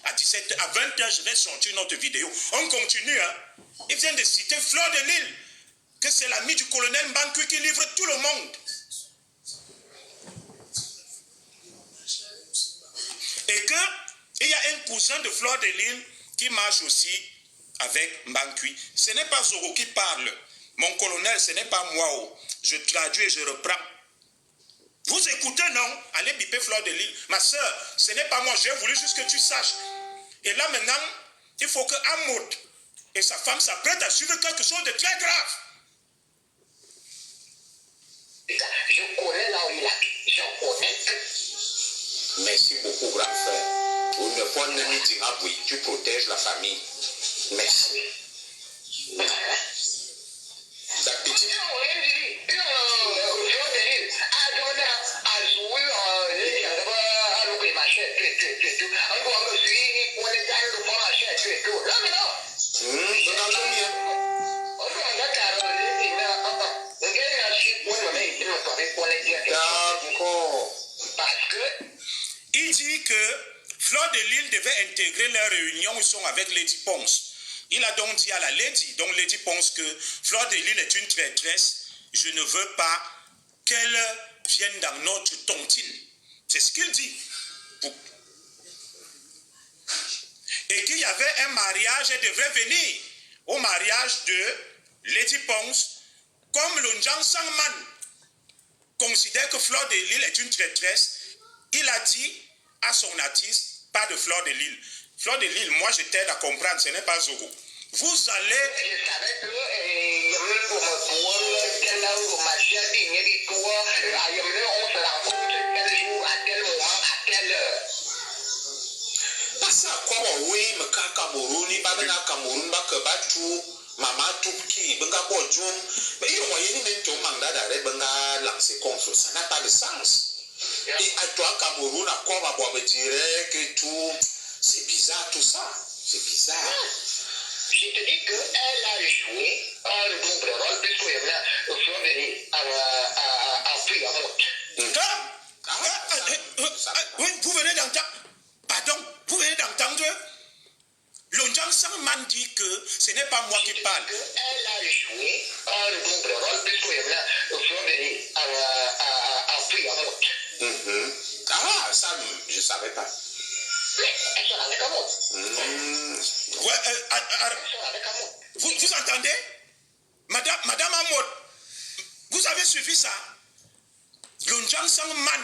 À 17h, à 20h, je vais sortir notre vidéo. On continue, hein. Il vient de citer Fleur de Lille, que c'est l'ami du colonel Mbankui qui livre tout le monde. Et qu'il y a un cousin de Fleur de Lille qui marche aussi avec Mbankui. Ce n'est pas Zoro qui parle. Mon colonel, ce n'est pas moi. Oh. Je traduis et je reprends. Vous écoutez, non? Allez biper Fleur de Lille. Ma soeur, ce n'est pas moi. J'ai voulu juste que tu saches. Et là maintenant, il faut que Amoud et sa femme s'apprêtent à suivre quelque chose de très grave. Je connais là où il a. Je connais. Merci beaucoup, grand frère. Pour ne pas nous dire, oui, tu protèges la famille. Merci. Ta petite. Il dit que Fleur de Lille devait intégrer leur réunion où ils sont avec Lady Ponce. Il a donc dit à la Lady, donc Lady Ponce, que Fleur de Lille est une traîtresse. Je ne veux pas qu'elle vienne dans notre tontine. C'est ce qu'il dit. Et qu'il y avait un mariage, elle devrait venir au mariage de Lady Ponce, comme le Njang Sangman considère que Fleur de Lille est une traîtresse. Il a dit à son artiste, pas de Fleur de Lille. Fleur de Lille, moi je t'aide à comprendre, ce n'est pas Zoro. Vous allez... Je savais que on se rencontre quel jour, à quel moment, à quelle heure. Parce que oui, me Cameroun, pas de Cameroun, pas que Batu, Maman Touki, Benga Bodjoum, mais il y a moyen de mandat d'arrêt, Benga lancer contre, ça n'a pas de sens. Et à toi, Cameroun, à quoi va me dire que tout, c'est bizarre tout ça, c'est bizarre. Je te dis qu'elle a joué un double rôle puisqu'elle a venu à prix à monte. Oui, vous venez d'entendre. Pardon, vous venez d'entendre. L'Onjang Sangman dit que ce n'est pas moi qui parle. Elle a joué un double rôle puisqu'elle a venu à prix à monte. Ah, ça, je ne savais pas. Elle s'en allait comme monte. Vous entendez? Madame Amod, vous avez suivi ça? L'Onjang Sangman,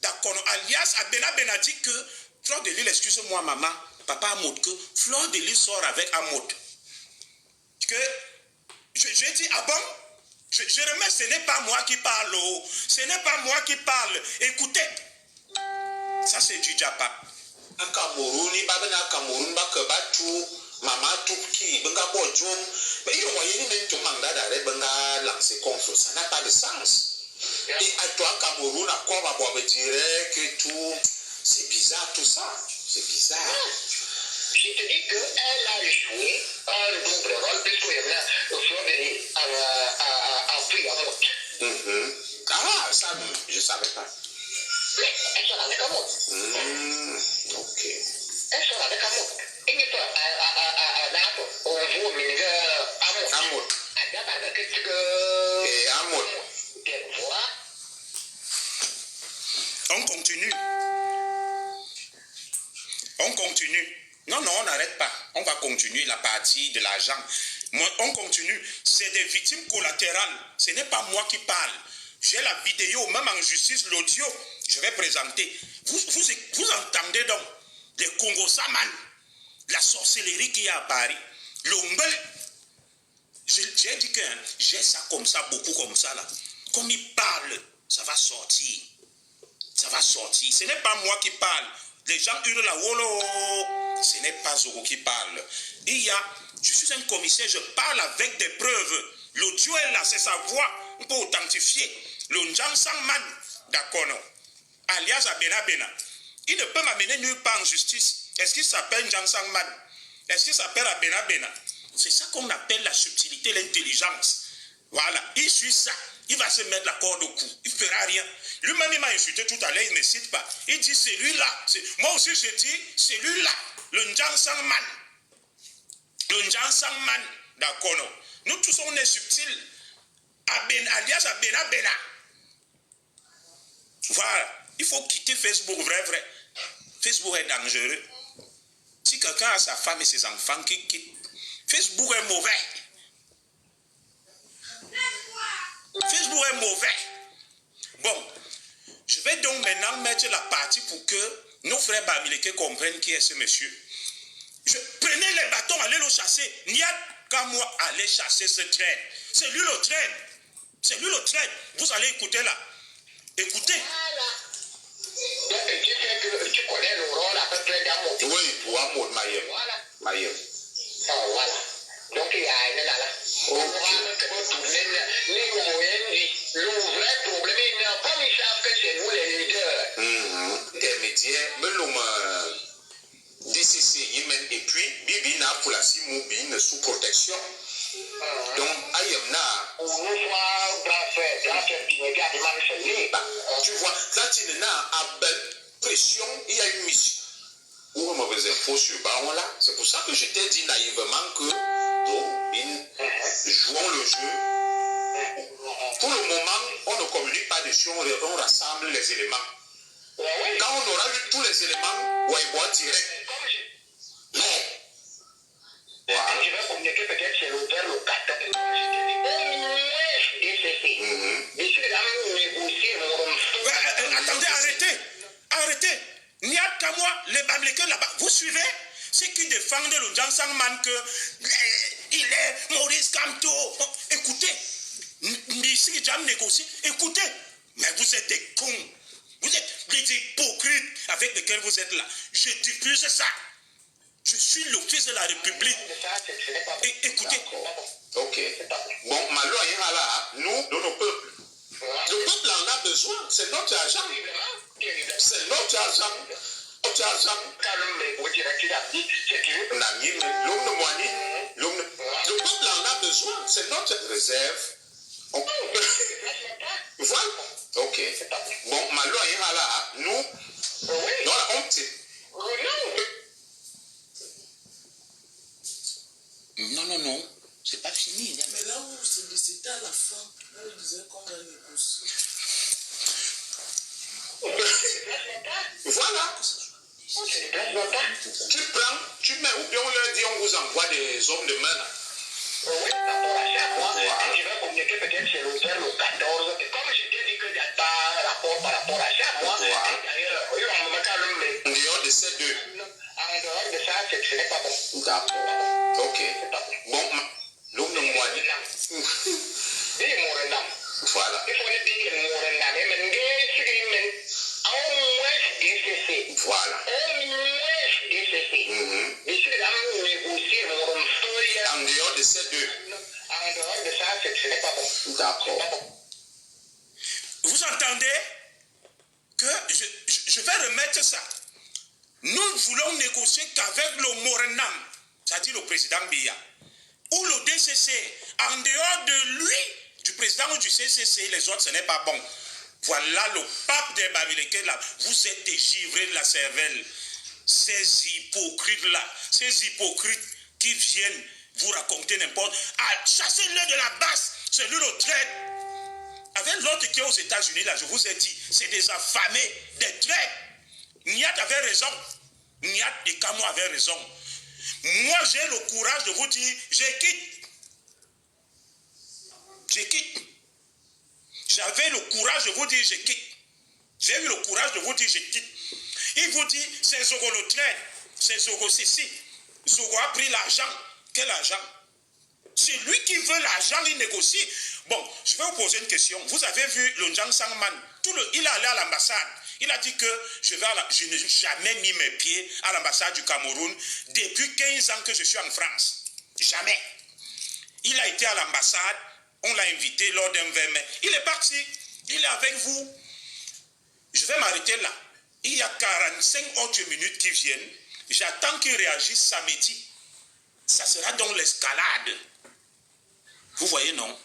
d'accord, alias Abena Bena dit que Fleur de Lille, excusez-moi maman, papa Amod, que Fleur de Lille sort avec Amod. Que je dis, ah bon? Je remets, ce n'est pas moi qui parle, oh. Ce n'est pas moi qui parle. Écoutez, ça c'est du Japa. À Cameroun, il va à Cameroun, pas que Batu, Maman Touki, Benga Bodjoum, mais il y a moyen de mandat d'arrêt, Benga lancer contre, ça n'a pas de sens. Et à toi, Cameroun, à quoi va me dire que tout, c'est bizarre tout ça, c'est bizarre. Je te dis qu'elle a joué un double rôle puisqu'elle a venu à prix à monte. Ah, ça, je ne savais pas. Elle s'en allait comme monte. Ok. Elle s'en allait comme monte. Et il faut à Napo, au jour, mais Amour. Et Amour. On continue. On continue. Non, on n'arrête pas. On va continuer la partie de l'argent. On continue. C'est des victimes collatérales. Ce n'est pas moi qui parle. J'ai la vidéo, même en justice, l'audio. Je vais présenter. Vous entendez donc les Congo Saman, la sorcellerie qu'il y a à Paris, l'Ongbel. J'ai dit que j'ai ça comme ça, beaucoup comme ça là. Comme il parle, ça va sortir. Ça va sortir. Ce n'est pas moi qui parle. Les gens hurlent la wolo. Ce n'est pas Zoro qui parle. Je suis un commissaire, je parle avec des preuves. L'audio est là, c'est sa voix. On peut authentifier. Le Njang Sangman, d'accord, non? Alias Abena Bena. Il ne peut m'amener nulle part en justice. Est-ce qu'il s'appelle Njang Sangman? Est-ce qu'il s'appelle Abena Bena? C'est ça qu'on appelle la subtilité, l'intelligence. Voilà, il suit ça. il va se mettre la corde au cou. Il ne fera rien. Lui-même, il m'a insulté tout à l'heure, il ne cite pas. Il dit celui-là. Moi aussi, je dis celui-là. Le Njang Sangman. Le Njang Sangman. D'accord, non. Nous tous, on est subtils. Alias Abena Bena. Voilà. Il faut quitter Facebook, vrai. Facebook est dangereux. Si quelqu'un a sa femme et ses enfants qui quittent, Facebook est mauvais. Facebook est mauvais. Bon, je vais donc maintenant mettre la partie pour que nos frères Bamileke comprennent qui est ce monsieur. Prenez les bâtons, allez le chasser. Il n'y a qu'à moi aller chasser ce train. C'est lui le train. C'est lui le train. Vous allez écouter là. Écoutez. Donc, tu sais que tu connais le rôle à peu près d'Amour. Oui, pour Amour, Maïe. Voilà. Oh, voilà. Donc, il y a un là. On va tourner le vrai problème, comme ils savent que c'est nous les leaders. Intermédiaire, mais l'homme DCC, et puis, Bibi n'a pour la Simou sous protection. Donc, Ayemna. Tu vois, là, tu n'as à belle pression, il y a une mission. Où mauvaises infos sur Baron là. C'est pour ça que je t'ai dit naïvement que jouons le jeu. Pour le moment, on ne communique pas dessus, on rassemble les éléments. Quand on aura eu tous les éléments, on va y voir direct. Je vais communiquer peut-être chez l'auteur le 14. Attendez, arrêtez. Il n'y a qu'à moi, les Bamileke là-bas. Vous suivez ceux qui défendent le Njang Sangman que il est Maurice Kamto. Écoutez, ici, j'ai négocié. Écoutez, mais vous êtes des cons. Vous êtes des hypocrites avec lesquels vous êtes là. Je diffuse ça. Je suis le fils de la République. Et écoutez. Ok. Bon, Malo est là, nous, de nos peuples. Le peuple en a besoin. C'est notre argent. C'est notre argent. Notre argent. Le peuple en a besoin. C'est notre réserve. Voilà. Ok. Bon, Malo est là, nous, dans la honte. Non. C'est pas fini. Mais là où c'était à la fin, là il disait qu'on a négocié. Voilà. Tu prends, tu mets, ou bien on leur dit, on vous envoie des hommes de main. Oui, rapport à chaque mois, je vais communiquer peut-être chez l'auteur le 14. Comme je t'ai dit que il n'y a pas rapport par rapport à chaque mois, d'ailleurs, en dehors de ces deux. En dehors de ça, ce n'est pas bon. D'accord. Ok. Bon, l'homme de moi. Voilà. Il faut le dire, au moins DCC. Voilà. Au moins DCC. Mais si les hommes négocient, en dehors de ces deux. En dehors de ça, ce n'est pas bon. D'accord. Vous entendez que je vais remettre ça. Nous voulons négocier qu'avec le Morenam, c'est-à-dire le président Biya, ou le DCC, en dehors de lui, du président ou du CCC, les autres, ce n'est pas bon. Voilà le pape des Bamileke là. Vous êtes des givrés de la cervelle. Ces hypocrites-là, ces hypocrites qui viennent vous raconter n'importe. Ah, chassez-le de la base, c'est lui le traître. Avec l'autre qui est aux États-Unis, là, je vous ai dit, c'est des affamés, des traîtres. Niat avait raison. Niat et Kamo avaient raison. Moi, j'ai le courage de vous dire, je quitte. Je quitte. J'avais le courage de vous dire, je quitte. J'ai eu le courage de vous dire, je quitte. Il vous dit, c'est Zogo le traître, c'est Zogo ceci. Zogo a pris l'argent. Quel argent? C'est lui qui veut l'argent, il négocie. Bon, je vais vous poser une question. Vous avez vu le Njang Sangman, il est allé à l'ambassade. Il a dit que je n'ai jamais mis mes pieds à l'ambassade du Cameroun depuis 15 ans que je suis en France. Jamais. Il a été à l'ambassade, on l'a invité lors d'un 20 mai. Il est parti, il est avec vous. Je vais m'arrêter là. Il y a 45 autres minutes qui viennent. J'attends qu'il réagisse samedi. Ça sera donc l'escalade. Vous voyez, non?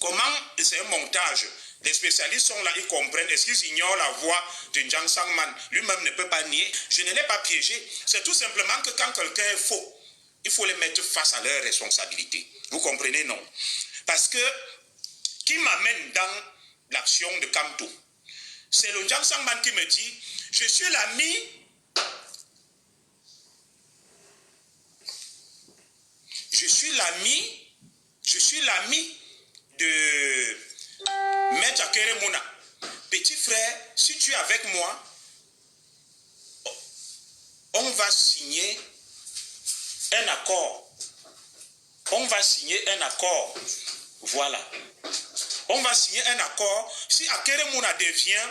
Comment c'est un montage? Les spécialistes sont là, ils comprennent. Est-ce qu'ils ignorent la voix de N'Djang Sangman? Lui-même ne peut pas nier. Je ne l'ai pas piégé. C'est tout simplement que quand quelqu'un est faux, il faut les mettre face à leurs responsabilités. Vous comprenez, non? Parce que, qui m'amène dans l'action de Kamto? C'est le N'Djang Sangman qui me dit, je suis l'ami de Maître Akere Mouna. Petit frère, si tu es avec moi, on va signer un accord. Voilà. On va signer un accord. Si Akere Mouna devient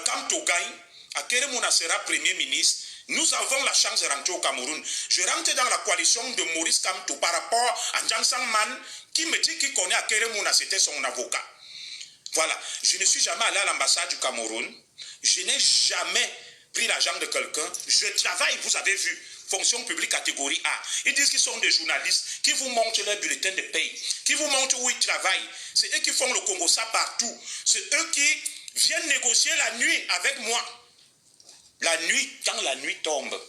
Kamto gagne, Akere Mouna sera Premier ministre. Nous avons la chance de rentrer au Cameroun. Je rentre dans la coalition de Maurice Kamto par rapport à N'Djang Sangman qui me dit qu'il connaît Akere Mouna, c'était son avocat. Voilà. Je ne suis jamais allé à l'ambassade du Cameroun. Je n'ai jamais pris l'argent de quelqu'un. Je travaille, vous avez vu, fonction publique catégorie A. Ils disent qu'ils sont des journalistes qui vous montrent leur bulletin de paye, qui vous montrent où ils travaillent. C'est eux qui font le Congo ça partout. C'est eux qui viennent négocier la nuit avec moi. La nuit, quand la nuit tombe,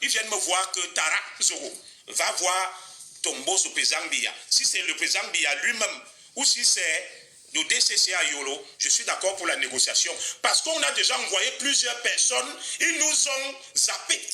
ils viennent me voir que Tara Zoro va voir Tombo au président Biya. Si c'est le président Biya lui-même, ou si c'est le DCCA Yolo, je suis d'accord pour la négociation. Parce qu'on a déjà envoyé plusieurs personnes, ils nous ont zappés.